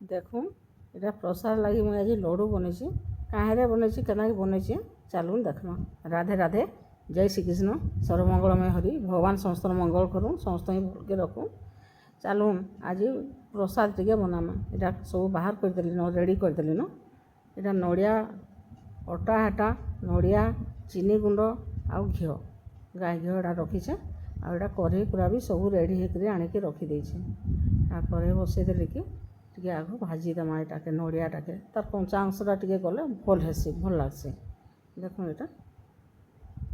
देखून इटा प्रसाद लगी मुझे आज लड्डू बनैसी कहीं बनैसी केना बनैसी चलून देखमा। राधे राधे, जय श्री कृष्ण, सर्वमंगलमय हरि। भगवान समस्त मंगल करूँ, समस्त भल के रखूँ। चलून आज प्रसाद टे बनामा। इटा सब बाहर करदेली न, रेडी करदेली न। इटा नड़िया अटा हाटा नड़िया चीनी गुंड आउ घी गाय घी एटा रखीचे। आटा कढ़ई पूरा भी सब रेडी होकर आणिकी रखीदे। कढ़ई बसईदेली कि टे आग भाजीदेमा एटाके नड़ियाटाके तार कंचा अंशटा टे गले भल हेसी, भल लगसी। देखो यहाँ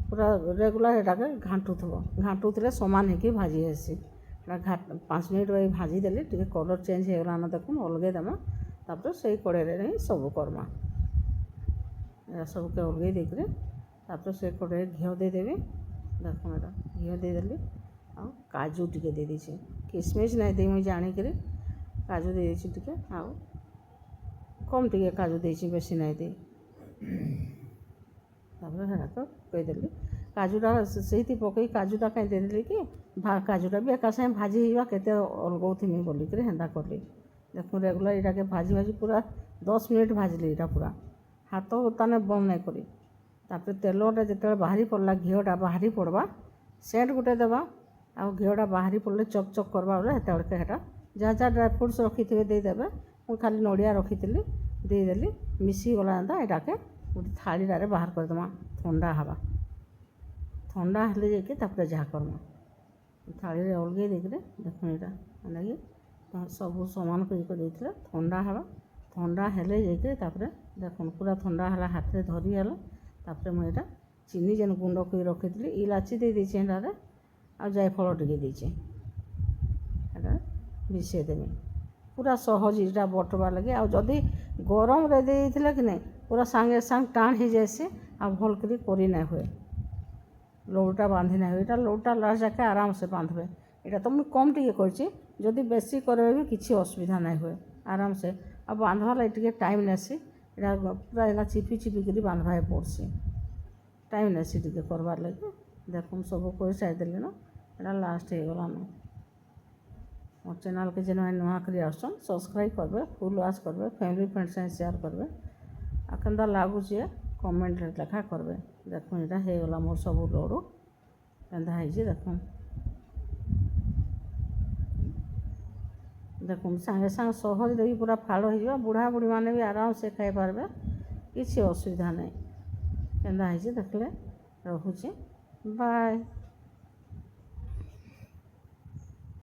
पूरा रेगुलर एटाके घाटुले सामान होगी भाजी हेसी। 5 मिनट भाजीदेली टे कलर चेंज होगलान देखुन अलगे देमा। तापर से कड़े ही सब करमा सबके अलगे देकर तापर से कड़े घी देदेवी। देखो यहाँ घी देदेली आ काजू टे दे दीची, किसमिश नहीं दे मुझे जानिक काजू दे टी कम टे काजू देसी बेसी नहीं दे। तापर है तो कहीदेली काजूटा से पकई काजूटा कहीं देदेली कि काजूटा भी एका सागे भाजी के अलगौथमी बोलिक हेन्ता कली। देखो रेगुलर यहाँ के भाजी भाजी पूरा 10 मिनट भाजली यहाँ पूरा हाथ ताने बंद नहीं करी। तापर तेलटा जो बाहरी पड़ला घीटा बाहरी पड़वा सेंट गुटे देवा आ घीटा बाहरी पड़े चक चक करवा बोले हेतु हेटा जहाँ जहाँ ड्राई फ्रुट्स रखी थे देदेवे। मुझे खाली नड़िया रखी देदेली मिसी गला एंता यहाँ के गोटे थालीटारे बाहर करदमा। ठंडा हवा ठंडा हेले जाकि तापर जहाँ करमा थाली अलगे देकर देखो यहाँ लगे सब सामान कर ठंडा हवा ठंडा हेले जाकि तापर देखो पूरा ठंडा है हाथ में धरीगला। तापर मुझे चीनी जेन गुंड कर रखी इलाची दे देचे एटारे आ जायफल टे देचे एटा मिसेदेवी। पूरा सहज इटा बटवा लगे आ जदि गरम रे देइथिले कि नहीं पूरा सांगे सांग टाण हो जाएसी आ भल करी नहीं हुए। लड्डूटा बांधि नहीं हुए। लड्डूटा लास्ट जाके आराम से बांधबे। यहाँ तो मुझे कम टे करछि, जदि बेसी करे भी किसी असुविधा नहीं हुए आराम से। अब बांधवा लगे टे टाइम नेसी यहाँ पूरा यहाँ चिपी चिपी कर बांधवा पड़सी टाइम नेसी टे करवार लगे। देखो सब कर सारिदेली न यहाँ लास्ट हो गलान। मोर चैनल के जेन नुआ करी आसन सब्सक्राइब करबे, फुल वाच करबे, फैमिली फ्रेंड्स से शेयर करबे आ केनता लागुची कमेंट लेखा करबे। देखो यहाँ हो गला मोर सब लड्डू केनता होइछि देखो। देखो सांगे सांगे सहज देवी पूरा फाड़ हो बुढ़ा बुढ़ी मैंने भी आराम से खाई पारबे किसी असुविधा नहीं। केनता होइछि देखले रखुछि बाय।